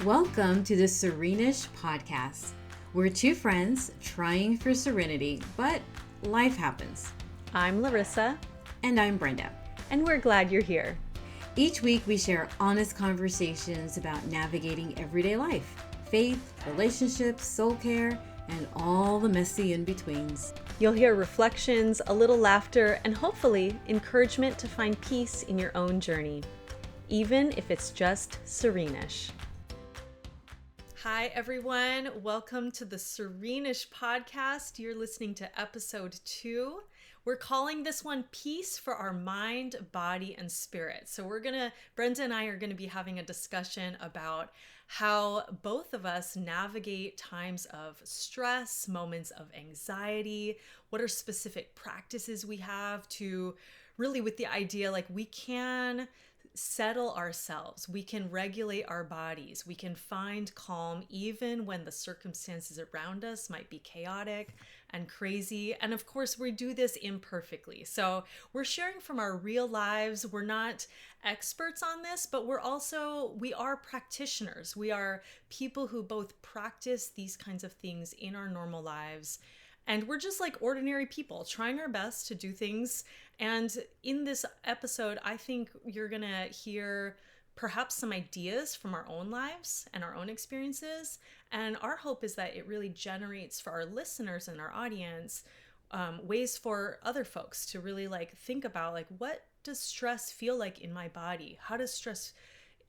Welcome to the Serene-ish podcast. We're two friends trying for serenity, but life happens. I'm Larissa. And I'm Brenda. And we're glad you're here. Each week we share honest conversations about navigating everyday life, faith, relationships, soul care, and all the messy in-betweens. You'll hear reflections, a little laughter, and hopefully encouragement to find peace in your own journey, even if it's just serene-ish. Hi, everyone. Welcome to the Serene-ish podcast. You're listening to episode 2. We're calling this one Peace for Our Mind, Body, and Spirit. So Brenda and I are going to be having a discussion about how both of us navigate times of stress, moments of anxiety, what are specific practices we have to really with the idea like we can settle ourselves, we can regulate our bodies, we can find calm even when the circumstances around us might be chaotic and crazy. And of course, we do this imperfectly. So we're sharing from our real lives. We're not experts on this, but we are practitioners. We are people who both practice these kinds of things in our normal lives. And we're just like ordinary people trying our best to do things. And in this episode, I think you're going to hear perhaps some ideas from our own lives and our own experiences. And our hope is that it really generates for our listeners and our audience ways for other folks to really like think about like, what does stress feel like in my body? How do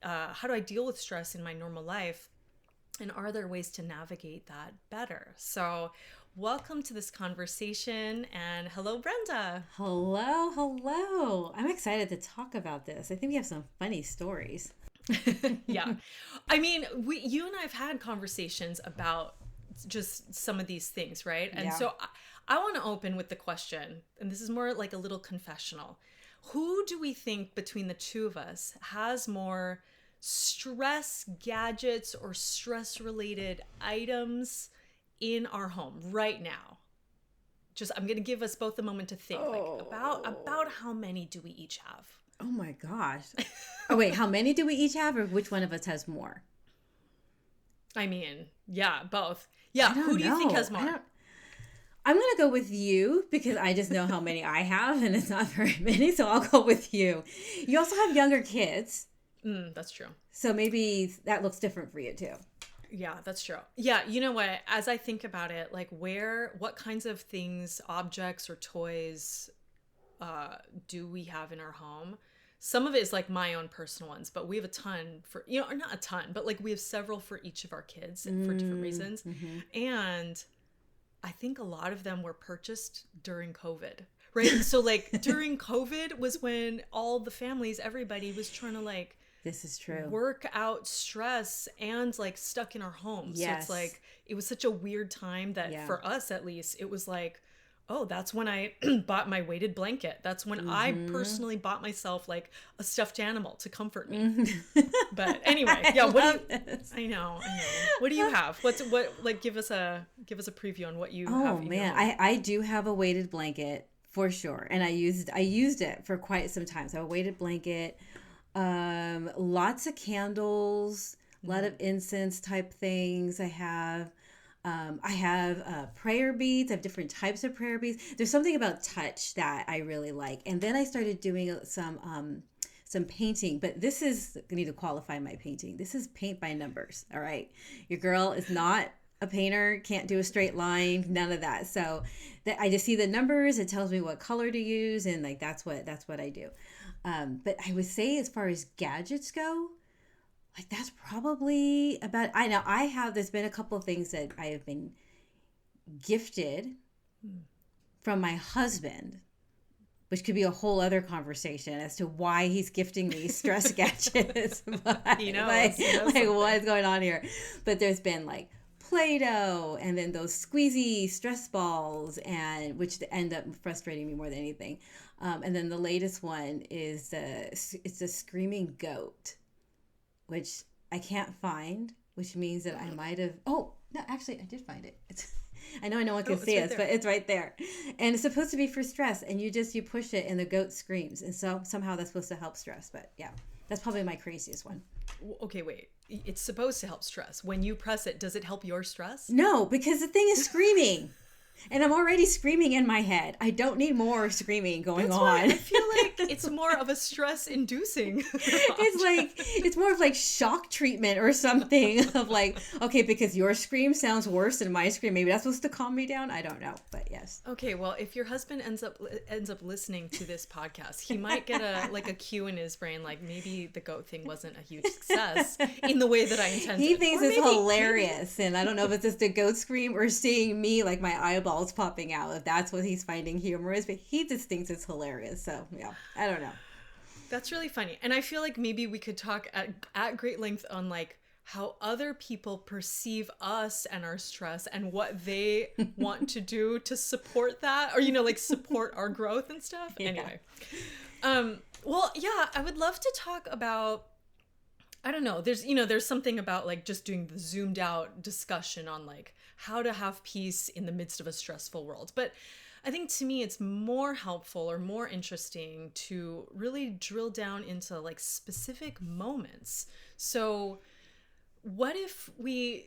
I deal with stress in my normal life? And are there ways to navigate that better? So welcome to this conversation, and hello, Brenda. Hello. I'm excited to talk about this. I think we have some funny stories. Yeah. I mean, you and I have had conversations about just some of these things, right? And so I want to open with the question, and this is more like a little confessional. Who do we think between the two of us has more stress gadgets or stress-related items in our home right now? I'm going to give us both a moment to think about how many do we each have? Oh my gosh. Oh wait, how many do we each have, or which one of us has more? I mean, yeah, both. Yeah, who do you think has more? I'm going to go with you because I just know how many I have and it's not very many, so I'll go with you. You also have younger kids. That's true. So maybe that looks different for you too. Yeah, that's true. Yeah, you know what? As I think about it, like what kinds of things, objects or toys do we have in our home? Some of it is like my own personal ones, but we have a ton for, or not a ton, but like we have several for each of our kids for different reasons. Mm-hmm. And I think a lot of them were purchased during COVID, right? So like during COVID was when all the families, everybody was trying to like, this is true, work out stress and like stuck in our homes. Yes. So it's like, it was such a weird time that for us, at least, it was like, oh, that's when I bought my weighted blanket. That's when I personally bought myself like a stuffed animal to comfort me. But anyway, yeah. I know. What do you have? Give us a preview on what you have. Oh man, I do have a weighted blanket for sure. And I used it for quite some time. So a weighted blanket, lots of candles, a lot of incense type things. I have prayer beads. I have different types of prayer beads. There's something about touch that I really like. And then I started doing some painting, but I need to qualify my painting. This is paint by numbers. All right. Your girl is not a painter, can't do a straight line, none of that. So I just see the numbers. It tells me what color to use. And like, that's what I do. But I would say as far as gadgets go, like that's probably about, there's been a couple of things that I have been gifted from my husband, which could be a whole other conversation as to why he's gifting me stress gadgets. But, what's going on here? But there's been like Play-Doh and then those squeezy stress balls, and which end up frustrating me more than anything. And then the latest one is it's a screaming goat, which I can't find, which means that I might have. Oh no, actually, I did find it. I know no one can see us, but it's right there, and it's supposed to be for stress. And you push it, and the goat screams, and so somehow that's supposed to help stress. But yeah, that's probably my craziest one. Okay, wait. it's supposed to help stress. When you press it, does it help your stress? No, because the thing is screaming. And I'm already screaming in my head. I don't need more screaming going That's on. why I feel like it's more of a stress-inducing. It's more of like shock treatment or something of like, okay, because your scream sounds worse than my scream. Maybe that's supposed to calm me down. I don't know, but yes. Okay, well, if your husband ends up listening to this podcast, he might get a cue in his brain, like maybe the goat thing wasn't a huge success in the way that I intended. He thinks it's hilarious, and I don't know if it's just a goat scream or seeing me like my eyeballs popping out, if that's what he's finding humorous, but he just thinks it's hilarious. So yeah, I don't know. That's really funny. And I feel like maybe we could talk at great length on like how other people perceive us and our stress and what they want to do to support that, or, like support our growth and stuff. Yeah. Anyway. Well, yeah, I would love to talk about, I don't know, there's something about like just doing the zoomed out discussion on like how to have peace in the midst of a stressful world. But I think to me, it's more helpful or more interesting to really drill down into like specific moments. So what if we,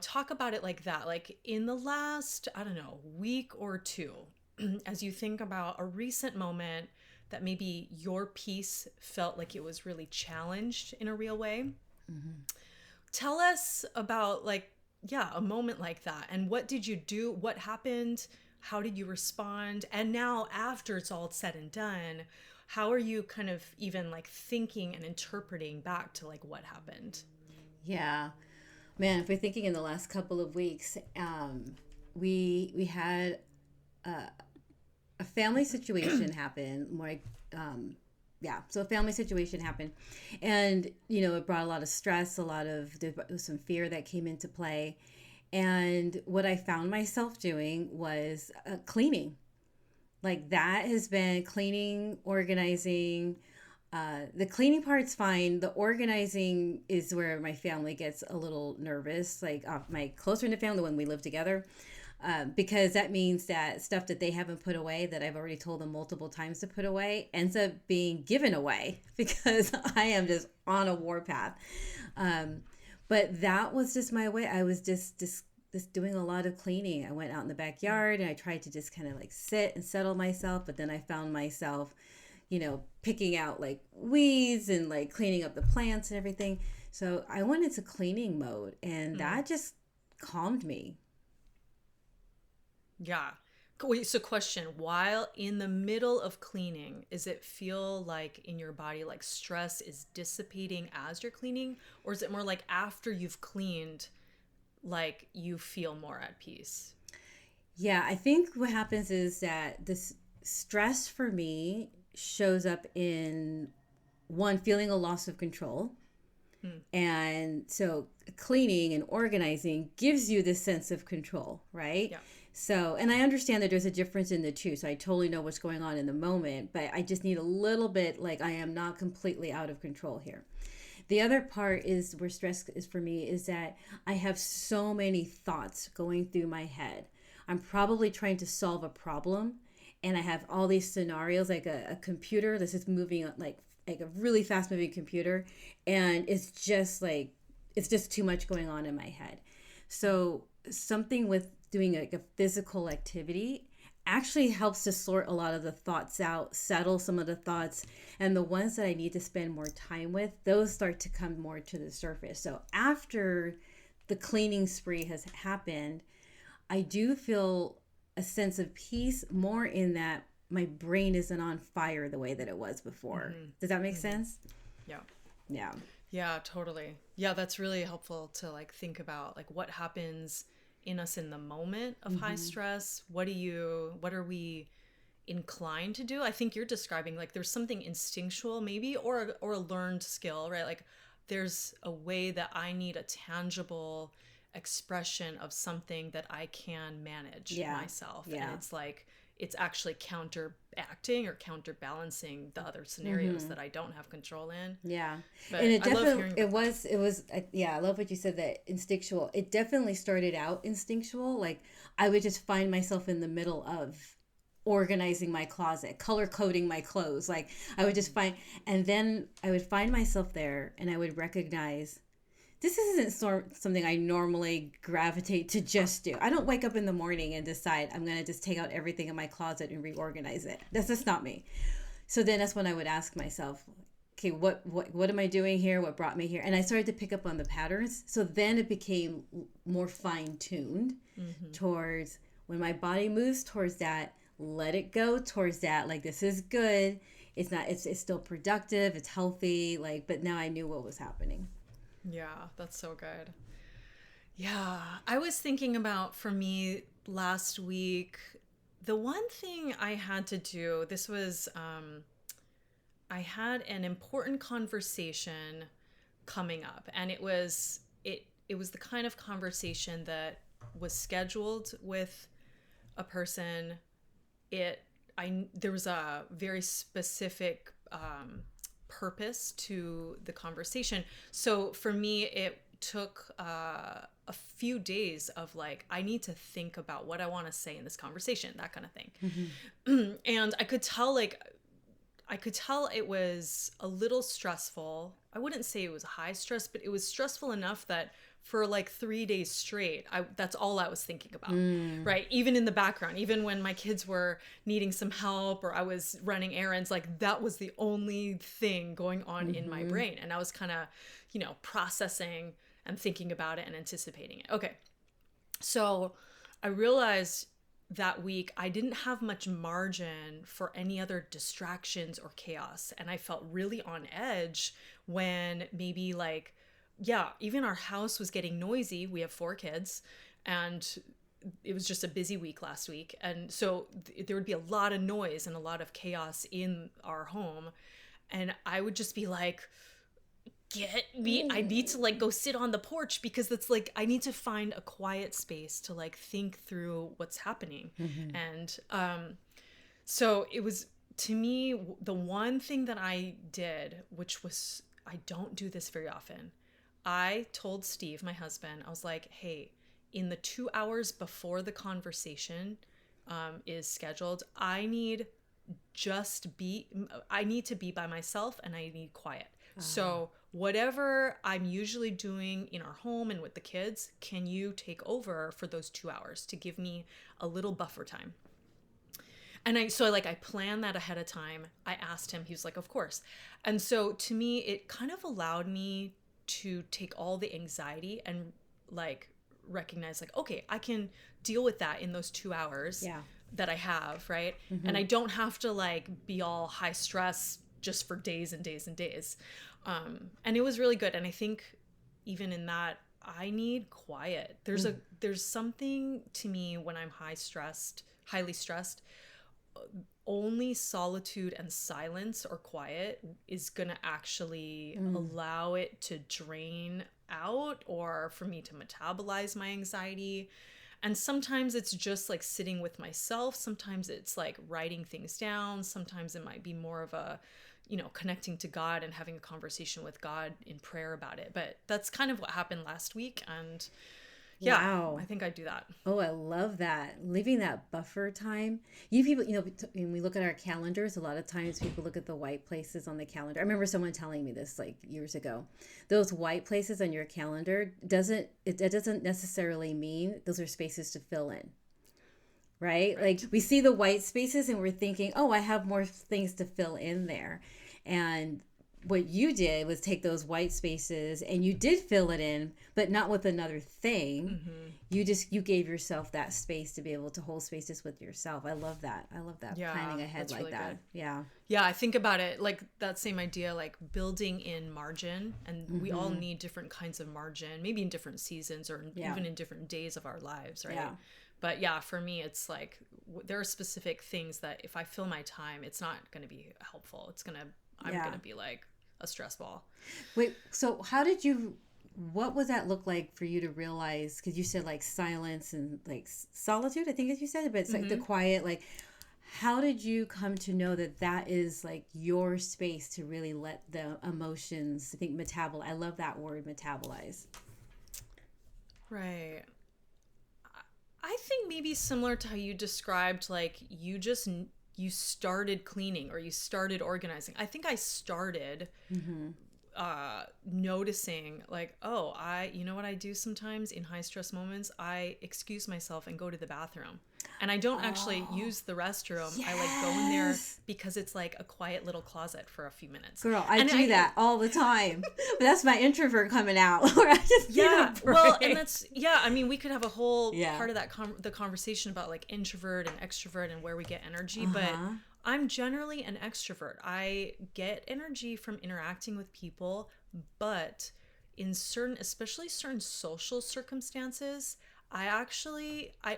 talk about it like that, like in the last, I don't know, week or two, as you think about a recent moment that maybe your peace felt like it was really challenged in a real way. Mm-hmm. Tell us about like, a moment like that. And what did you do? What happened? How did you respond? And now after it's all said and done, how are you kind of even like thinking and interpreting back to like what happened? Yeah, man, if we're thinking in the last couple of weeks, we had a family situation happen. So a family situation happened, and it brought a lot of stress, there was some fear that came into play, and what I found myself doing was cleaning. Like that has been cleaning, organizing. The cleaning part's fine. The organizing is where my family gets a little nervous. Like my closer knit family, when we live together. Because that means that stuff that they haven't put away, that I've already told them multiple times to put away, ends up being given away because I am just on a warpath. But that was just my way. I was just doing a lot of cleaning. I went out in the backyard and I tried to just kind of like sit and settle myself. But then I found myself, picking out like weeds and like cleaning up the plants and everything. So I went into cleaning mode, and that just calmed me. Yeah. Wait, so question, while in the middle of cleaning, does it feel like in your body, like stress is dissipating as you're cleaning? Or is it more like after you've cleaned, like you feel more at peace? Yeah, I think what happens is that this stress for me shows up in one, feeling a loss of control. And so cleaning and organizing gives you this sense of control, right? Yeah. So, and I understand that there's a difference in the two. So I totally know what's going on in the moment, but I just need a little bit, like I am not completely out of control here. The other part is where stress is for me is that I have so many thoughts going through my head. I'm probably trying to solve a problem, and I have all these scenarios, like a computer that's just moving like a really fast moving computer, and it's just too much going on in my head. So something with doing like a physical activity actually helps to sort a lot of the thoughts out, settle some of the thoughts, and the ones that I need to spend more time with, those start to come more to the surface. So after the cleaning spree has happened, I do feel a sense of peace, more in that my brain isn't on fire the way that it was before. Mm-hmm. Does that make sense? Yeah. Yeah. Yeah, totally. Yeah, that's really helpful to like think about like what happens in us in the moment of high stress. What are we inclined to do? I think you're describing like there's something instinctual maybe, or a learned skill, right? Like there's a way that I need a tangible expression of something that I can manage myself. Yeah. And it's like, it's actually counteracting or counterbalancing the other scenarios that I don't have control in. Yeah. But and I love what you said, that instinctual. It definitely started out instinctual. Like I would just find myself in the middle of organizing my closet, color coding my clothes. Like I would just and then I would find myself there and I would recognize this isn't something I normally gravitate to just do. I don't wake up in the morning and decide I'm going to just take out everything in my closet and reorganize it. That's just not me. So then that's when I would ask myself, okay, what am I doing here? What brought me here? And I started to pick up on the patterns. So then it became more fine-tuned towards when my body moves towards that, let it go towards that. Like, this is good. It's still productive. It's healthy. Like, but now I knew what was happening. Yeah, that's so good. Yeah, I was thinking about, for me last week, the one thing I had to do, this was, I had an important conversation coming up, and it was the kind of conversation that was scheduled with a person. There was a very specific purpose to the conversation. So for me, it took a few days of like, I need to think about what I want to say in this conversation, that kind of thing. And I could tell it was a little stressful. I wouldn't say it was high stress, but it was stressful enough that for like 3 days straight, that's all I was thinking about, right? Even in the background, even when my kids were needing some help or I was running errands, like that was the only thing going on in my brain. And I was kind of, processing and thinking about it and anticipating it. Okay. So I realized that week I didn't have much margin for any other distractions or chaos. And I felt really on edge when maybe like, even our house was getting noisy. We have 4 kids, and it was just a busy week last week. And so there would be a lot of noise and a lot of chaos in our home. And I would just be like, I need to like go sit on the porch, because that's like, I need to find a quiet space to like think through what's happening. And so it was, to me, the one thing that I did, which was, I don't do this very often. I told Steve, my husband, I was like, hey, in the 2 hours before the conversation is scheduled, I need to be by myself, and I need quiet. So whatever I'm usually doing in our home and with the kids, can you take over for those 2 hours to give me a little buffer time? And I planned that ahead of time. I asked him, he was like, of course. And so to me, it kind of allowed me to take all the anxiety and like recognize like, okay, I can deal with that in those 2 hours that I have, right? And I don't have to like be all high stress just for days and days and days. And it was really good. And I think even in that, I need quiet. There's something to me when I'm highly stressed, only solitude and silence or quiet is going to actually allow it to drain out, or for me to metabolize my anxiety. And sometimes it's just like sitting with myself. Sometimes it's like writing things down. Sometimes it might be more of a, connecting to God and having a conversation with God in prayer about it. But that's kind of what happened last week. And wow. I think I'd do that. Oh, I love that. Leaving that buffer time. You people, when we look at our calendars, a lot of times people look at the white places on the calendar. I remember someone telling me this like years ago. Those white places on your calendar doesn't necessarily mean those are spaces to fill in. Right? Like we see the white spaces and we're thinking, oh, I have more things to fill in there. And what you did was take those white spaces and you did fill it in, but not with another thing. You gave yourself that space to be able to hold spaces with yourself. I love that. Planning ahead like really that. Good. Yeah. I think about it like that same idea, like building in margin, and we all need different kinds of margin, maybe in different seasons or even in different days of our lives. Right. Yeah. But for me, it's like there are specific things that if I fill my time, it's not going to be helpful. I'm going to be like a stress ball. Wait, so what would that look like for you to realize, because you said like silence and like solitude, I think as you said, but it's like the quiet, like how did you come to know that is like your space to really let the emotions, I think I love that word, metabolize. Right. I think maybe similar to how you described, like you started cleaning or you started organizing. I think I started noticing like, oh, you know what I do sometimes in high stress moments? I excuse myself and go to the bathroom. And I don't actually use the restroom. Yes. I like go in there because it's like a quiet little closet for a few minutes. Girl, I do that all the time. But that's my introvert coming out. Where I just need a break. Well, and that's I mean, we could have a whole part of that the conversation about like introvert and extrovert and where we get energy. But I'm generally an extrovert. I get energy from interacting with people, but in especially certain social circumstances, I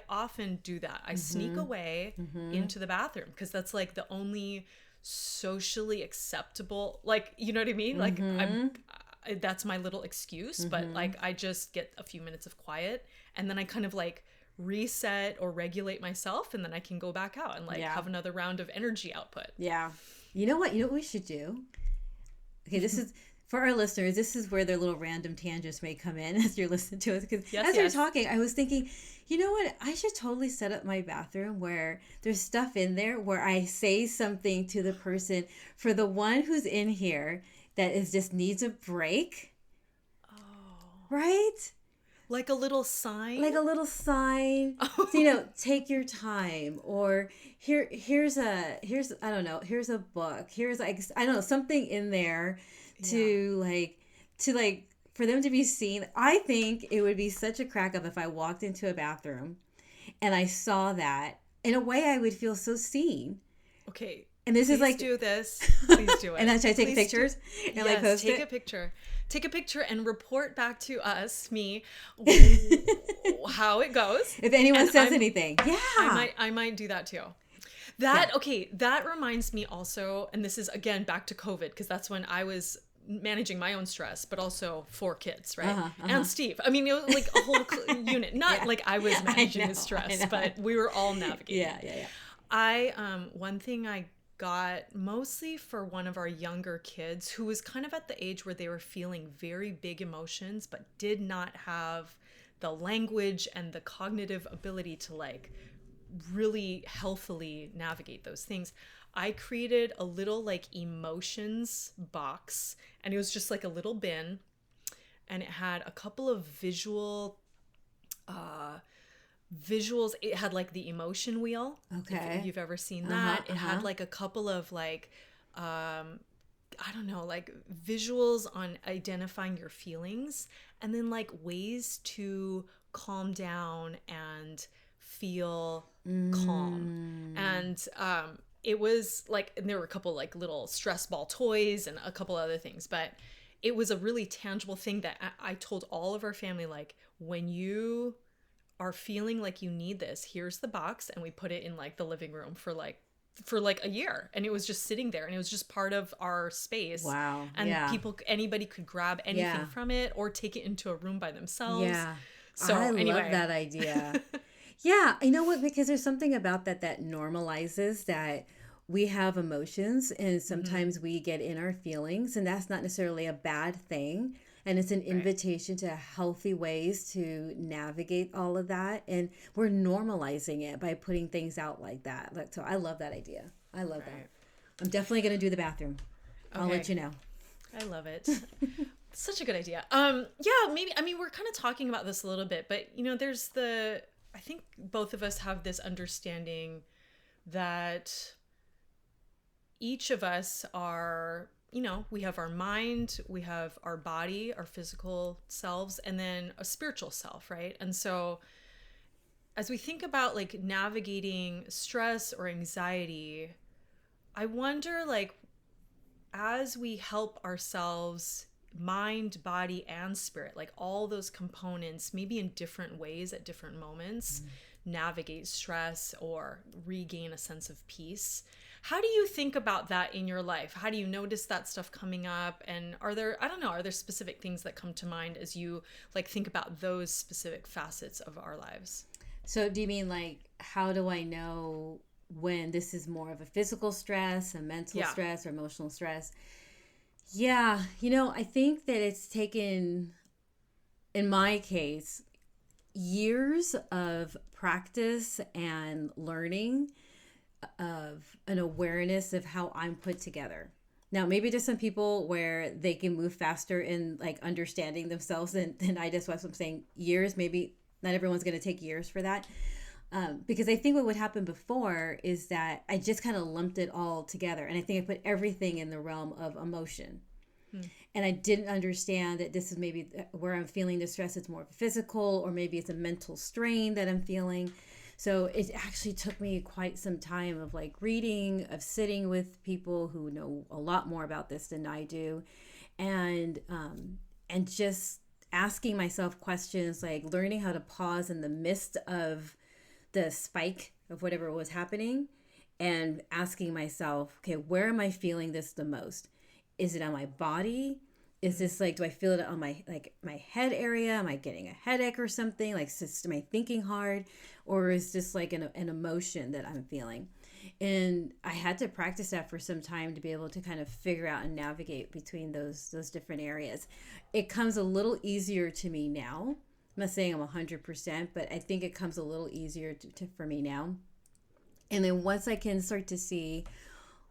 often do that. I sneak away into the bathroom because that's like the only socially acceptable, like, you know what I mean? Like that's my little excuse, but like I just get a few minutes of quiet and then I kind of like reset or regulate myself and then I can go back out and like have another round of energy output. Yeah. You know what we should do? Okay, this is for our listeners, this is where their little random tangents may come in as you're listening to us. Because as you're talking, I was thinking, you know what? I should totally set up my bathroom where there's stuff in there where I say something to the person for the one who's in here that just needs a break. Oh. Right? Like a little sign? Like a little sign. Oh. So, you know, take your time. Or here's a book. Here's like, I don't know, something in there to for them to be seen. I think it would be such a crack up if I walked into a bathroom and I saw that. In a way, I would feel so seen. Okay. And this is like, do this. Please do it. And then should I take pictures and like post take it? a picture. Take a picture and report back to us, me, how it goes. If anyone says anything. Yeah. I might do that too. That reminds me also, and this is again back to COVID, because that's when I was managing my own stress, but also 4 kids, right? And Steve. I mean, it was like a whole unit. Not like I was managing his stress, but we were all navigating. Yeah. One thing I got mostly for one of our younger kids who was kind of at the age where they were feeling very big emotions, but did not have the language and the cognitive ability to like really healthily navigate those things. I created a little like emotions box, and it was just like a little bin, and it had a couple of visuals. It had like the emotion wheel. Okay. If you've ever seen that. It had like a couple of like, I don't know, like visuals on identifying your feelings, and then like ways to calm down and feel calm. And it was like, and there were a couple like little stress ball toys and a couple other things, but it was a really tangible thing that I told all of our family, like, when you are feeling like you need this, here's the box. And we put it in like the living room for like a year, and it was just sitting there, and it was just part of our space. Wow. And anybody could grab anything from it or take it into a room by themselves. Yeah. So I love that idea. Yeah. You know what? Because there's something about that normalizes that we have emotions, and sometimes we get in our feelings, and that's not necessarily a bad thing. And it's an invitation to healthy ways to navigate all of that. And we're normalizing it by putting things out like that. So I love that idea. I love that. I'm definitely going to do the bathroom. I'll let you know. I love it. Such a good idea. Maybe, I mean, we're kind of talking about this a little bit, but you know, I think both of us have this understanding that each of us are, you know, we have our mind, we have our body, our physical selves, and then a spiritual self, right? And so as we think about like navigating stress or anxiety, I wonder, like, as we help ourselves, mind, body, and spirit, like all those components, maybe in different ways at different moments, navigate stress or regain a sense of peace. How do you think about that in your life? How do you notice that stuff coming up? And are there specific things that come to mind as you like think about those specific facets of our lives? So do you mean like, how do I know when this is more of a physical stress, a mental stress, or emotional stress? Yeah. You know, I think that it's taken, in my case, years of practice and learning of an awareness of how I'm put together. Now, maybe there's some people where they can move faster in like understanding themselves than I just was. I'm saying years, maybe not everyone's going to take years for that. Because I think what would happen before is that I just kind of lumped it all together. And I think I put everything in the realm of emotion. And I didn't understand that this is maybe where I'm feeling the stress. It's more physical, or maybe it's a mental strain that I'm feeling. So it actually took me quite some time of like reading, of sitting with people who know a lot more about this than I do, and just asking myself questions, like learning how to pause in the midst of the spike of whatever was happening, and asking myself, okay, where am I feeling this the most? Is it on my body? Is this like, do I feel it on my, like my head area? Am I getting a headache or something? Like, am I thinking hard? Or is this like an emotion that I'm feeling? And I had to practice that for some time to be able to kind of figure out and navigate between those different areas. It comes a little easier to me now. I'm not saying I'm 100%, but I think it comes a little easier for me now. And then once I can start to see,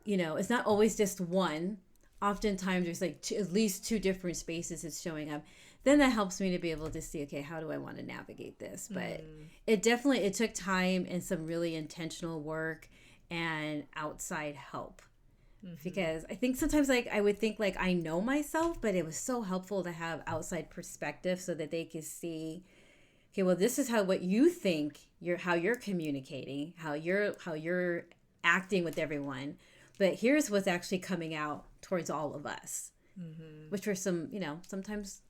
it's not always just one. Oftentimes there's like at least two different spaces it's showing up. Then that helps me to be able to see, okay, how do I want to navigate this? But it took time and some really intentional work and outside help. Because I think sometimes like I would think like I know myself, but it was so helpful to have outside perspective so that they could see, okay, well, this is what you think how you're communicating, how you're acting with everyone. But here's what's actually coming out towards all of us, which were some, sometimes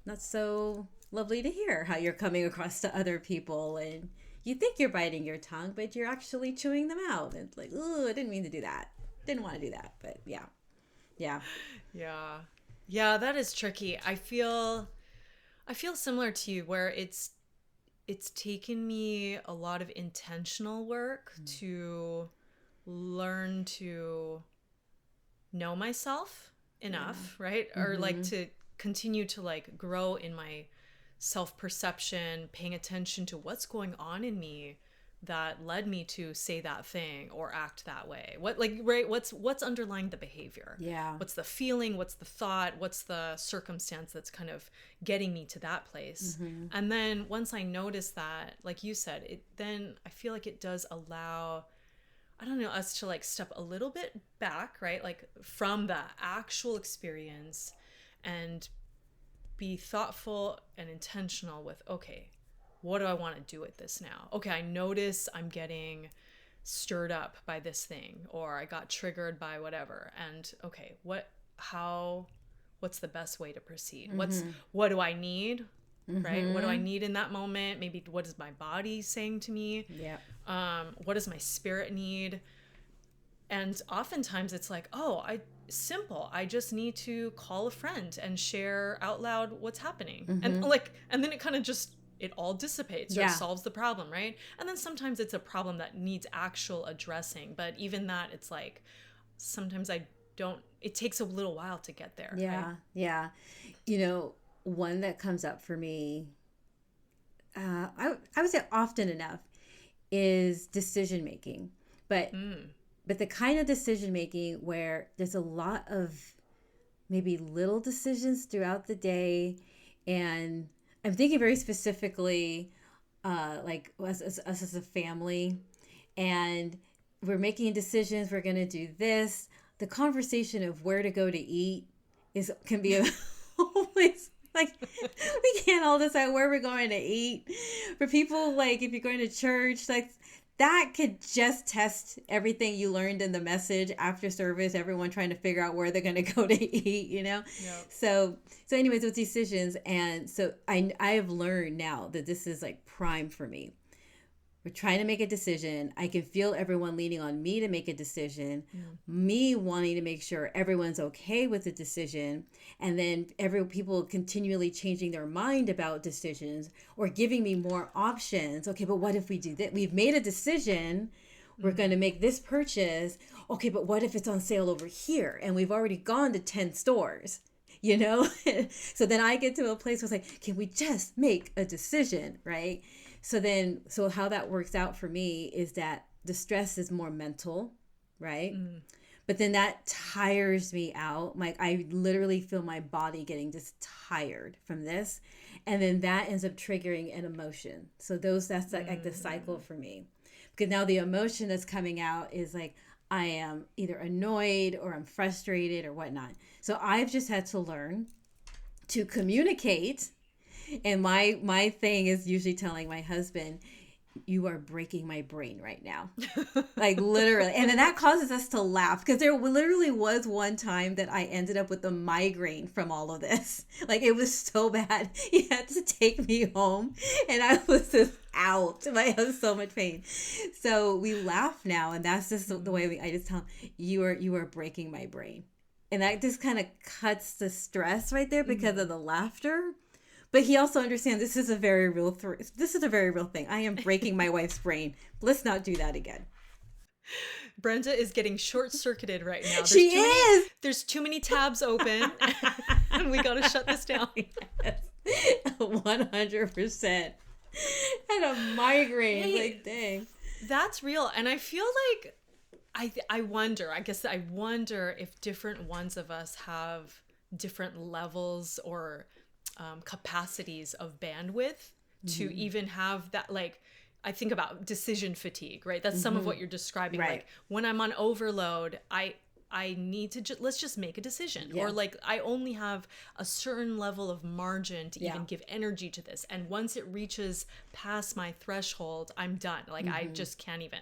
not so lovely to hear how you're coming across to other people. And you think you're biting your tongue, but you're actually chewing them out. And it's like, oh, I didn't mean to do that. Didn't want to do that. But yeah. Yeah, that is tricky. I feel similar to you, where it's taken me a lot of intentional work to learn to know myself enough, right? Or like to continue to like grow in my self-perception, paying attention to what's going on in me that led me to say that thing or act that way. What's underlying the behavior? Yeah. What's the feeling? What's the thought? What's the circumstance that's kind of getting me to that place? And then once I notice that, like you said, then I feel like it does allow, I don't know, us to like step a little bit back, right? Like from the actual experience and be thoughtful and intentional with, okay, what do I want to do with this now? Okay, I notice I'm getting stirred up by this thing, or I got triggered by whatever. And okay, what's the best way to proceed? What do I need? Right? What do I need in that moment? Maybe what is my body saying to me? Yeah. What does my spirit need? And oftentimes it's like, simple. I just need to call a friend and share out loud what's happening. And then it kind of just, it all dissipates or solves the problem, right? And then sometimes it's a problem that needs actual addressing. But even that, it's like, sometimes it takes a little while to get there. Yeah. Right? Yeah. One that comes up for me, I would say often enough, is decision making. But the kind of decision making where there's a lot of maybe little decisions throughout the day. And I'm thinking very specifically, like us as a family, and we're making decisions. We're going to do this. The conversation of where to go to eat can be always like, we can't all decide where we're going to eat. For people, like if you're going to church, like that could just test everything you learned in the message after service, everyone trying to figure out where they're going to go to eat, Yep. So anyways, with decisions. And so I have learned now that this is like prime for me. We're trying to make a decision. I can feel everyone leaning on me to make a decision, me wanting to make sure everyone's okay with the decision, and then people continually changing their mind about decisions or giving me more options. Okay, but what if we do that? We've made a decision. We're going to make this purchase. Okay, but what if it's on sale over here? And we've already gone to 10 stores. So then I get to a place where it's like, can we just make a decision, right? So how that works out for me is that the stress is more mental, right? But then that tires me out. Like I literally feel my body getting just tired from this. And then that ends up triggering an emotion. So that's like the cycle for me. Because now the emotion that's coming out is like I am either annoyed or I'm frustrated or whatnot. So I've just had to learn to communicate. And my thing is usually telling my husband, you are breaking my brain right now. Like literally. And then that causes us to laugh because there literally was one time that I ended up with a migraine from all of this. Like it was so bad. He had to take me home and I was just out. I had so much pain. So we laugh now, and that's just the way I just tell him, you are breaking my brain. And that just kind of cuts the stress right there because of the laughter. But he also understands this is a very real this is a very real thing. I am breaking my wife's brain. Let's not do that again. Brenda is getting short-circuited right now. There's too many tabs open, and we got to shut this down. Yes. 100%. And a migraine. Hey, like, dang. That's real. And I feel like I wonder if different ones of us have different levels or capacities of bandwidth to even have that. Like, I think about decision fatigue, right? That's some of what you're describing. Right. Like when I'm on overload, I need to let's just make a decision. Or like I only have a certain level of margin to even give energy to this. And once it reaches past my threshold, I'm done. Like I just can't even.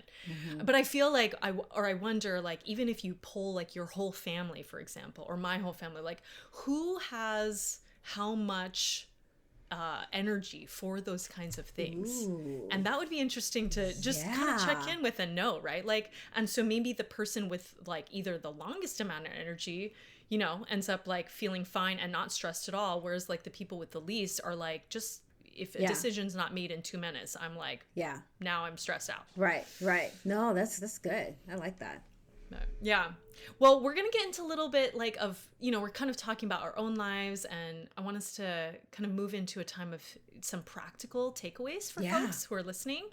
But I feel like I wonder, like, even if you pull like your whole family, for example, or my whole family, like who has how much energy for those kinds of things. Ooh. And that would be interesting to just kind of check in with and know, right? Like, and so maybe the person with like either the longest amount of energy, you know, ends up like feeling fine and not stressed at all. Whereas like the people with the least are like, just if a decision's not made in 2 minutes, I'm like, now I'm stressed out. Right. No, that's good. I like that. Yeah. Well, we're going to get into a little bit like of, you know, we're kind of talking about our own lives, and I want us to kind of move into a time of some practical takeaways for folks who are listening.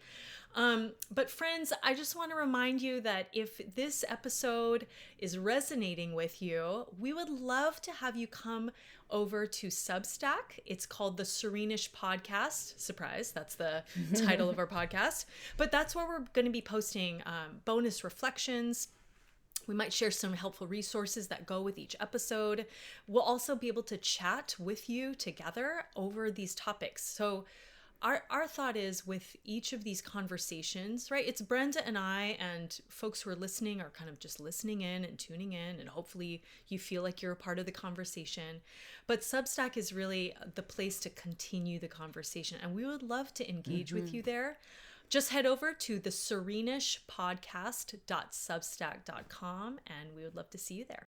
But friends, I just want to remind you that if this episode is resonating with you, we would love to have you come over to Substack. It's called the Serene-ish podcast. Surprise, that's the title of our podcast. But that's where we're going to be posting bonus reflections. We might share some helpful resources that go with each episode. We'll also be able to chat with you together over these topics. So our thought is with each of these conversations, right? It's Brenda and I, and folks who are listening are kind of just listening in and tuning in, and hopefully you feel like you're a part of the conversation. But Substack is really the place to continue the conversation, and we would love to engage with you there. Just head over to the Serene-ishpodcast.substack.com, and we would love to see you there.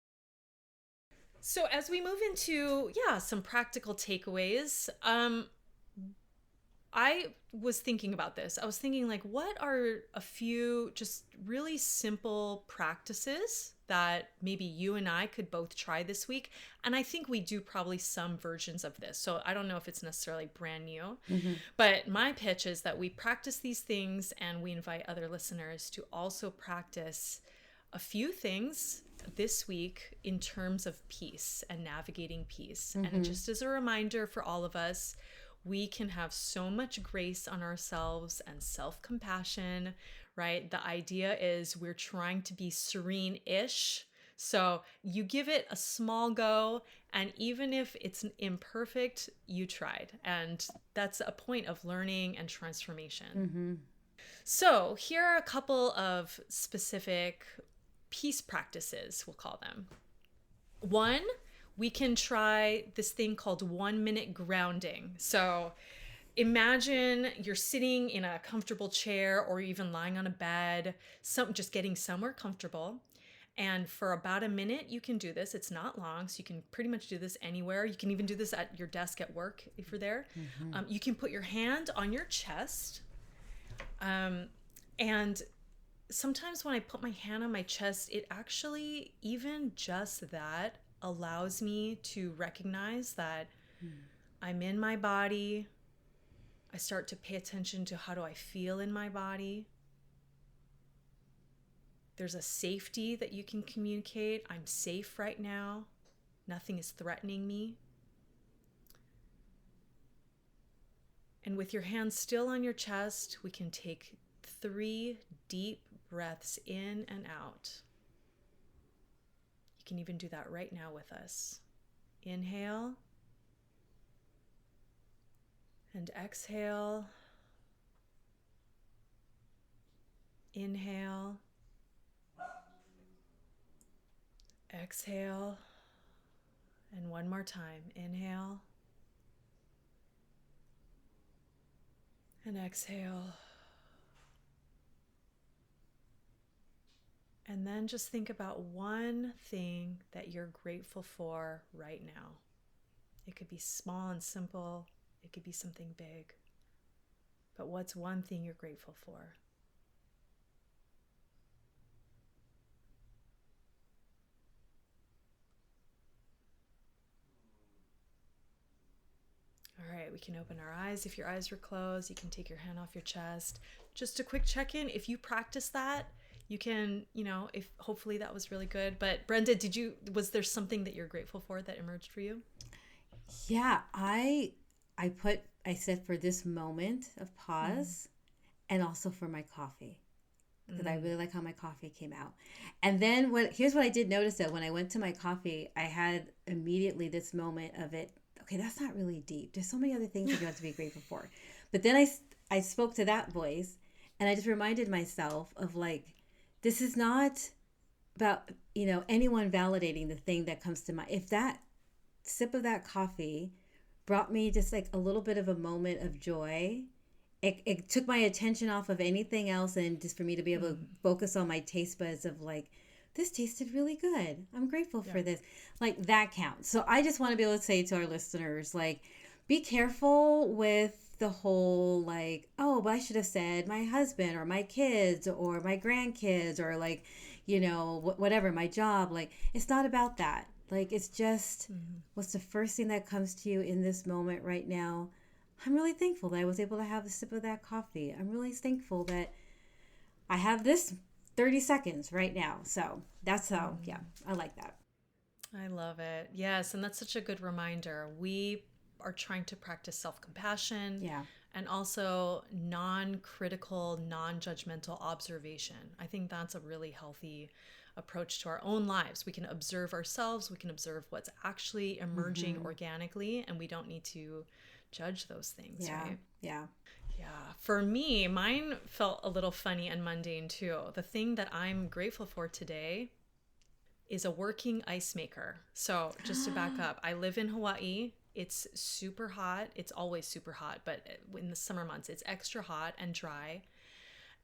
So as we move into, some practical takeaways, I was thinking about this. I was thinking, like, what are a few just really simple practices that maybe you and I could both try this week? And I think we do probably some versions of this. So I don't know if it's necessarily brand new, but my pitch is that we practice these things and we invite other listeners to also practice a few things this week in terms of peace and navigating peace. And just as a reminder for all of us, we can have so much grace on ourselves and self-compassion, right? The idea is we're trying to be serene-ish. So you give it a small go, and even if it's imperfect, you tried. And that's a point of learning and transformation. So here are a couple of specific peace practices, we'll call them. One, we can try this thing called 1 minute grounding. So imagine you're sitting in a comfortable chair or even lying on a bed, just getting somewhere comfortable. And for about a minute, you can do this. It's not long, so you can pretty much do this anywhere. You can even do this at your desk at work if you're there. You can put your hand on your chest. And sometimes when I put my hand on my chest, it actually, even just that, allows me to recognize that I'm in my body. I start to pay attention to how do I feel in my body. There's a safety that you can communicate. I'm safe right now. Nothing is threatening me. And with your hands still on your chest, we can take 3 deep breaths in and out. You can even do that right now with us. Inhale and exhale. Inhale. Exhale. And one more time. Inhale. And exhale. And then just think about one thing that you're grateful for right now. It could be small and simple. It could be something big. But what's one thing you're grateful for? All right, we can open our eyes. If your eyes were closed, you can take your hand off your chest. Just a quick check-in. If you practice that, you can, if hopefully that was really good. But Brenda, was there something that you're grateful for that emerged for you? Yeah, I said for this moment of pause and also for my coffee. Because I really like how my coffee came out. And then here's what I did notice though. When I went to my coffee, I had immediately this moment of it. Okay, that's not really deep. There's so many other things that you have to be grateful for. But then I spoke to that voice and I just reminded myself of like, this is not about, anyone validating the thing that comes to mind. If that sip of that coffee brought me just like a little bit of a moment of joy, it took my attention off of anything else and just for me to be able to focus on my taste buds of like, this tasted really good. I'm grateful for this. Like that counts. So I just want to be able to say to our listeners, like, be careful with the whole like, oh, but I should have said my husband or my kids or my grandkids or like, whatever, my job. Like, it's not about that. Like, it's just what's the first thing that comes to you in this moment right now. I'm really thankful that I was able to have a sip of that coffee. I'm really thankful that I have this 30 seconds right now. So that's how, I like that. I love it. Yes. And that's such a good reminder. We are trying to practice self-compassion and also non-critical, non-judgmental observation. I think that's a really healthy approach to our own lives. We can observe ourselves. We can observe what's actually emerging organically, and we don't need to judge those things, right? Yeah. Yeah. For me, mine felt a little funny and mundane too. The thing that I'm grateful for today is a working ice maker. So just to back up, I live in Hawaii. It's super hot. It's always super hot, but in the summer months, it's extra hot and dry.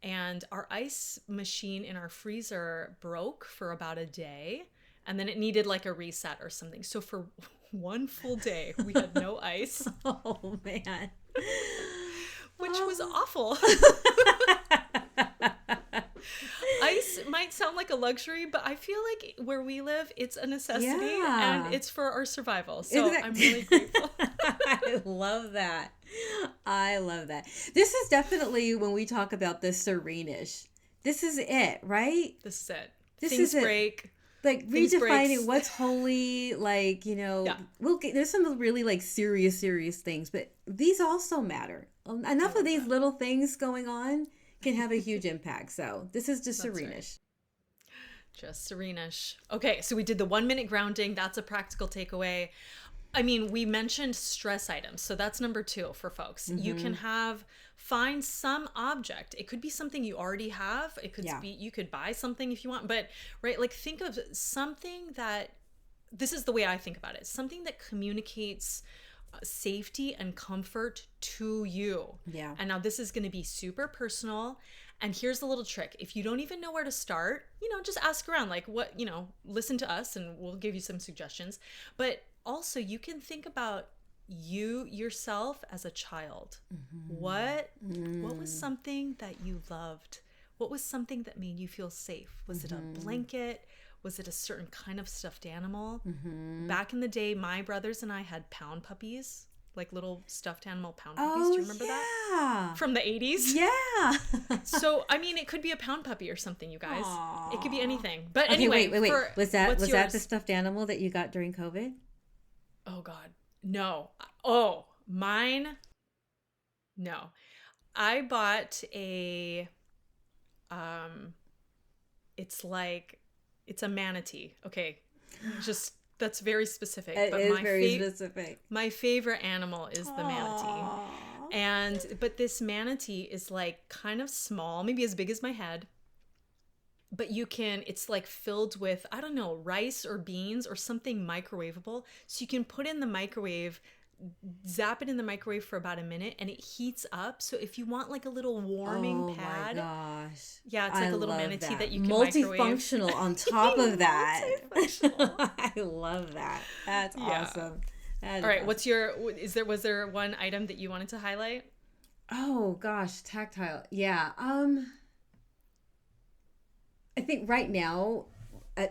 And our ice machine in our freezer broke for about a day, and then it needed like a reset or something. So for one full day, we had no ice. Oh, man. Which was awful. Ice might sound like a luxury, but I feel like where we live, it's a necessity and it's for our survival. So I'm really grateful. I love that. I love that. This is definitely when we talk about the Serene-ish. This is it, right? This is it. Things break. Like redefining what's holy, like, there's some really like serious things, but these also matter. Enough of these little things going on can have a huge impact. So this is just Serene-ish. Right. Just Serene-ish. Okay, so we did the 1 minute grounding. That's a practical takeaway. I mean, we mentioned stress items. So that's number 2 for folks. You can find some object. It could be something you already have. It could be, you could buy something if you want, but like think of something that, this is the way I think about it, something that communicates safety and comfort to you. Yeah. And now this is going to be super personal. And here's the little trick. If you don't even know where to start, just ask around, like what, listen to us and we'll give you some suggestions. But also you can think about you yourself as a child. What was something that you loved? What was something that made you feel safe? Was it a blanket? Was it a certain kind of stuffed animal? Back in the day, my brothers and I had pound puppies. like little stuffed animal pound puppies. Do Oh, you remember that? yeah. From the 80s? Yeah. So, I mean, it could be a pound puppy or something, you guys. It could be Aw. anything. But Okay, anyway, wait. what's Was that the yours? stuffed animal that you got during COVID? Oh, God. No. Oh, mine? No. I bought um, it's like, it's a manatee. Okay. Just, that's very specific. It But is very specific. my favorite animal is the manatee. Aww. But this manatee is like kind of small, maybe as big as my head. But it's like filled with, I don't know, rice or beans or something microwavable. So you can put in the microwave, zap it in the microwave for about a minute, and it heats up. So if you want like a little warming Oh my pad, gosh. yeah, it's I like a little love manatee that. that you can microwave. Multifunctional on top of that. Multifunctional. I love that. That's Yeah. awesome. That is All right, awesome. was there one item that you wanted to highlight? Oh gosh, tactile. Yeah. I think right now,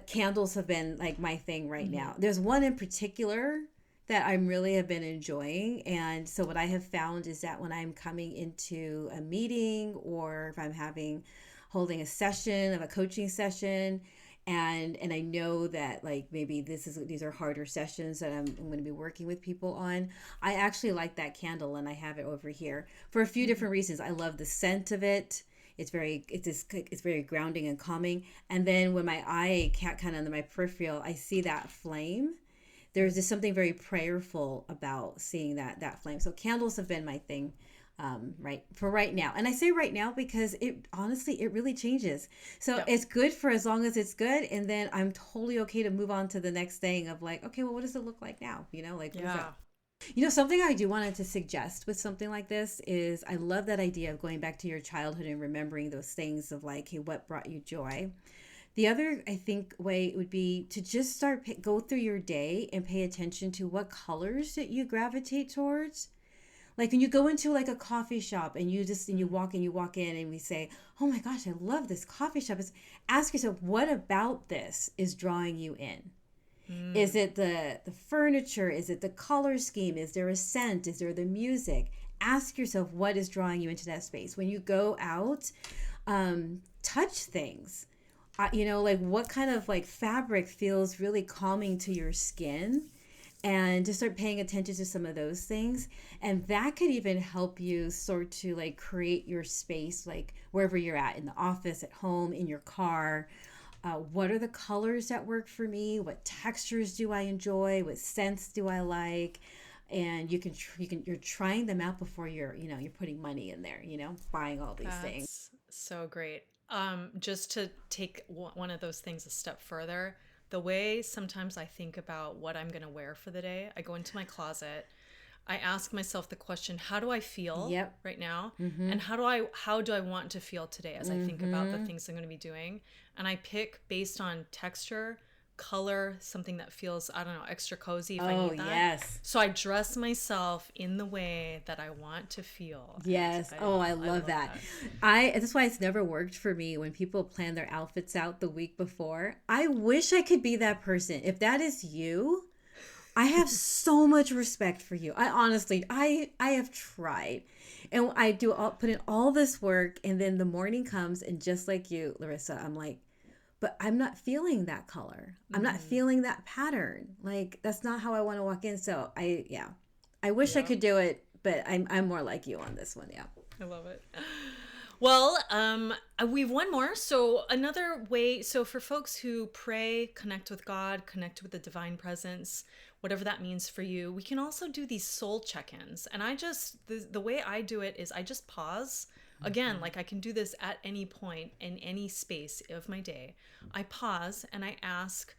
candles have been like my thing right now. There's one in particular that I'm really have been enjoying. And so what I have found is that when I'm coming into a meeting or if I'm holding a session of a coaching session, and I know that like maybe these are harder sessions that I'm going to be working with people on. I actually like that candle and I have it over here for a few different reasons. I love the scent of it. It's very grounding and calming. And then when my eye kind of under my peripheral, I see that flame. There's just something very prayerful about seeing that flame. So candles have been my thing, right now. And I say right now because it honestly it really changes. So Yep. it's good for as long as it's good, and then I'm totally okay to move on to the next thing of like, okay, well, what does it look like now? Like what is Yeah. that? Something I do wanted to suggest with something like this is I love that idea of going back to your childhood and remembering those things of like, hey, what brought you joy? The other, I think, way would be to just go through your day and pay attention to what colors that you gravitate towards. Like when you go into like a coffee shop and you walk in and we say, oh my gosh, I love this coffee shop. Ask yourself, what about this is drawing you in? Is it the furniture? Is it the color scheme? Is there a scent? Is there the music? Ask yourself what is drawing you into that space. When you go out, touch things. Like what kind of like fabric feels really calming to your skin, and just start paying attention to some of those things. And that could even help you sort to like create your space, like wherever you're at, in the office, at home, in your car. What are the colors that work for me? What textures do I enjoy? What scents do I like? And you're trying them out before you're putting money in there, buying all these things. That's so great. Just to take one of those things a step further, the way sometimes I think about what I'm going to wear for the day, I go into my closet. I ask myself the question, how do I feel Yep. right now? And how do I want to feel today as I think about the things I'm going to be doing? And I pick based on texture, color, something that feels, I don't know, extra cozy if I need that. Yes. So I dress myself in the way that I want to feel. Yes. I love that. That's why it's never worked for me when people plan their outfits out the week before. I wish I could be that person. If that is you, I have so much respect for you. I honestly, I have tried, and put in all this work, and then the morning comes, and just like you, Larissa, I'm like, but I'm not feeling that color. I'm not feeling that pattern. Like that's not how I want to walk in. So I wish I could do it, but I'm more like you on this one. Yeah. I love it. Well, we've one more. So another way, so for folks who pray, connect with God, connect with the divine presence, whatever that means for you, we can also do these soul check-ins. And the way I do it is I just pause. Again, like I can do this at any point in any space of my day. I pause and I ask,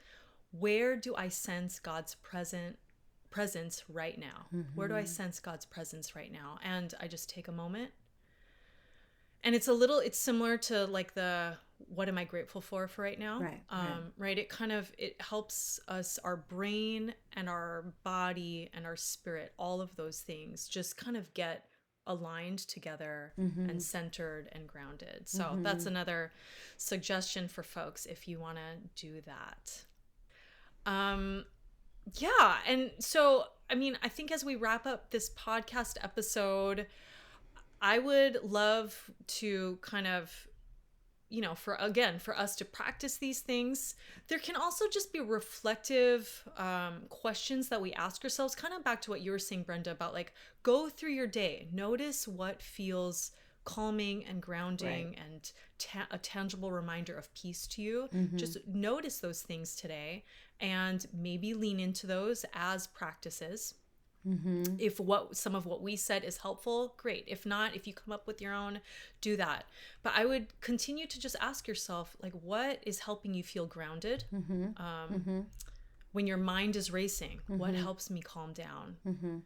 where do I sense God's presence right now? Where do I sense God's presence right now? And I just take a moment. And it's similar to like what am I grateful for right now? Right. It helps us, our brain and our body and our spirit, all of those things just kind of get aligned together and centered and grounded. So that's another suggestion for folks if you want to do that. Yeah. And so, I mean, I think as we wrap up this podcast episode, I would love to kind of, for us to practice these things. There can also just be reflective questions that we ask ourselves, kind of back to what you were saying, Brenda, about like go through your day, notice what feels calming and grounding, Right. and a tangible reminder of peace to you. Mm-hmm. Just notice those things today and maybe lean into those as practices. Mm-hmm. If what some of what we said is helpful, great. If not, if you come up with your own, do that. But I would continue to just ask yourself, like, what is helping you feel grounded? Mm-hmm. um, Mm-hmm. when your mind is racing, what Mm-hmm. helps me calm down? Mm-hmm.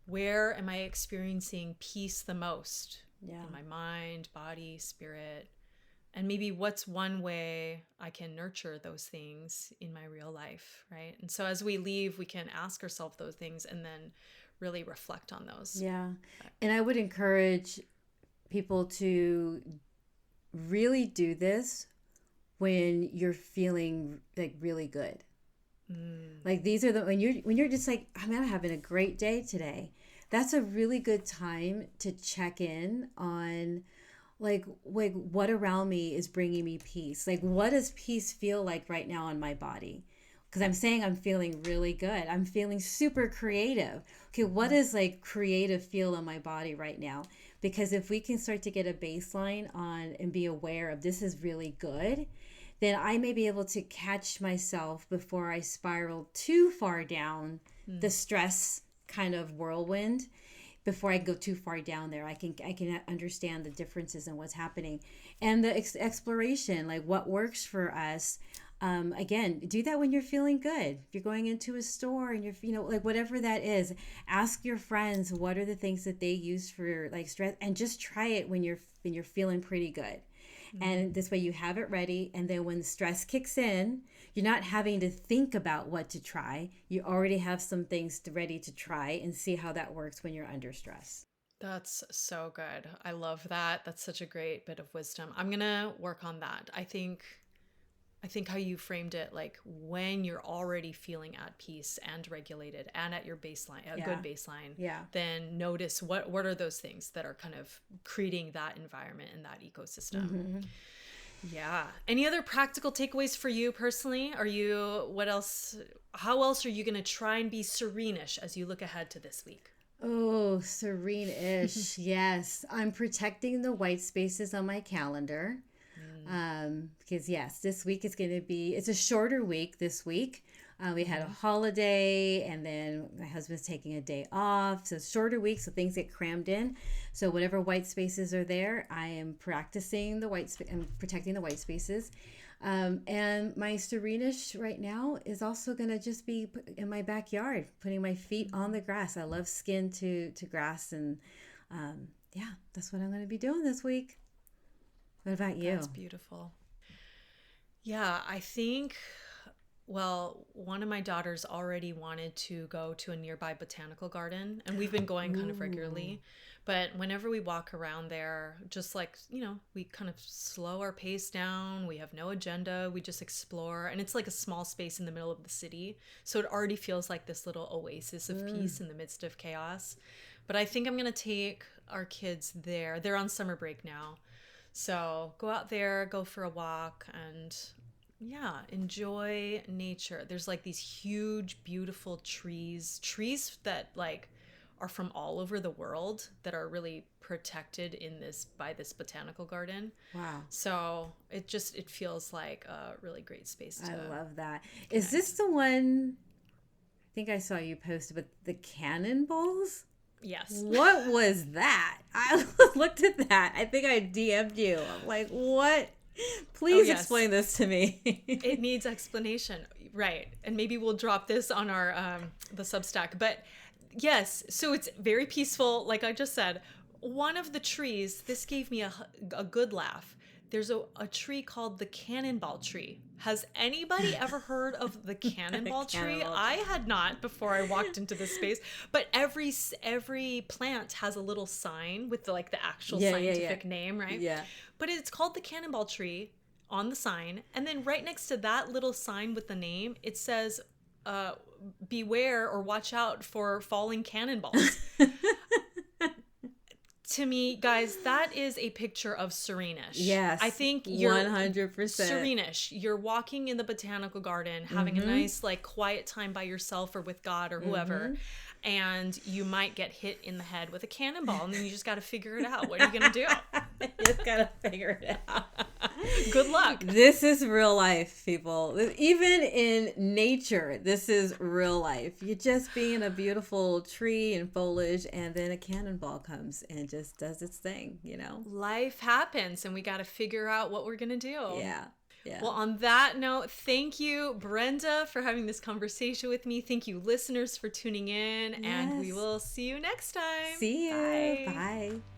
Where am I experiencing peace the most? Yeah. In my mind, body, spirit. And maybe what's one way I can nurture those things in my real life, right? And so as we leave, we can ask ourselves those things and then really reflect on those. Yeah. And I would encourage people to really do this when you're feeling like really good. Like these are the when you're just like, I'm having a great day today. That's a really good time to check in on like what around me is bringing me peace. Like what does peace feel like right now in my body? Because I'm saying I'm feeling really good. I'm feeling super creative. Okay, what does like creative feel in my body right now? Because if we can start to get a baseline on and be aware of this is really good, then I may be able to catch myself before I spiral too far down the stress kind of whirlwind. Before I go too far down there, I can understand the differences in what's happening, and the exploration, like what works for us. Again, do that when you're feeling good. If you're going into a store and you're like whatever that is, ask your friends what are the things that they use for like stress, and just try it when you're feeling pretty good. And this way you have it ready, and then when the stress kicks in, you're not having to think about what to try. You already have some things ready to try and see how that works when you're under stress. That's so good. I love that. That's such a great bit of wisdom. I'm going to work on that. I think how you framed it, like when you're already feeling at peace and regulated and at your baseline, a Yeah. good baseline, Yeah. then notice what are those things that are kind of creating that environment and that ecosystem. Yeah. Any other practical takeaways for you personally? How else are you going to try and be serene-ish as you look ahead to this week? Oh, serene-ish. Yes. I'm protecting the white spaces on my calendar. Because yes, this week is going to it's a shorter week this week. We had a holiday, and then my husband's taking a day off. So shorter week, so things get crammed in. So whatever white spaces are there, I am practicing I'm protecting the white spaces. And my serene-ish right now is also going to just be in my backyard, putting my feet on the grass. I love skin to grass. And yeah, that's what I'm going to be doing this week. What about you? That's beautiful. Yeah, I think, well, one of my daughters already wanted to go to a nearby botanical garden, and we've been going kind of regularly. But whenever we walk around there, just like, we kind of slow our pace down. We have no agenda. We just explore. And it's like a small space in the middle of the city. So it already feels like this little oasis of peace in the midst of chaos. But I think I'm going to take our kids there. They're on summer break now. So go out there, go for a walk, and yeah, enjoy nature. There's like these huge, beautiful trees that like are from all over the world that are really protected by this botanical garden. Wow. So it feels like a really great space to I love that. connect. Is this the one I think I saw you post with the cannonballs? Yes. What was that? I looked at that. I think I DM'd you. I'm like, what? Please yes. explain this to me. It needs explanation, right? And maybe we'll drop this on our the Substack. But yes, so it's very peaceful. Like I just said, one of the trees. This gave me a good laugh. There's a tree called the cannonball tree. Has anybody ever heard of the cannonball tree? I had not before I walked into this space. But every plant has a little sign with the actual scientific name, right? Yeah. But it's called the cannonball tree on the sign. And then right next to that little sign with the name, it says beware or watch out for falling cannonballs. To me, guys, that is a picture of Serene-ish. Yes. I think you're 100%. Serene-ish. You're walking in the botanical garden, having a nice, like, quiet time by yourself or with God or whoever. And you might get hit in the head with a cannonball, and then you just got to figure it out. What are you going to do? You just got to figure it out. Good luck. This is real life, people. Even in nature, this is real life. You're just being a beautiful tree and foliage, and then a cannonball comes and just does its thing, you know? Life happens, and we got to figure out what we're going to do. Yeah. Yeah. Well, on that note, thank you, Brenda, for having this conversation with me. Thank you, listeners, for tuning in, and we will see you next time. See you. Bye. Bye.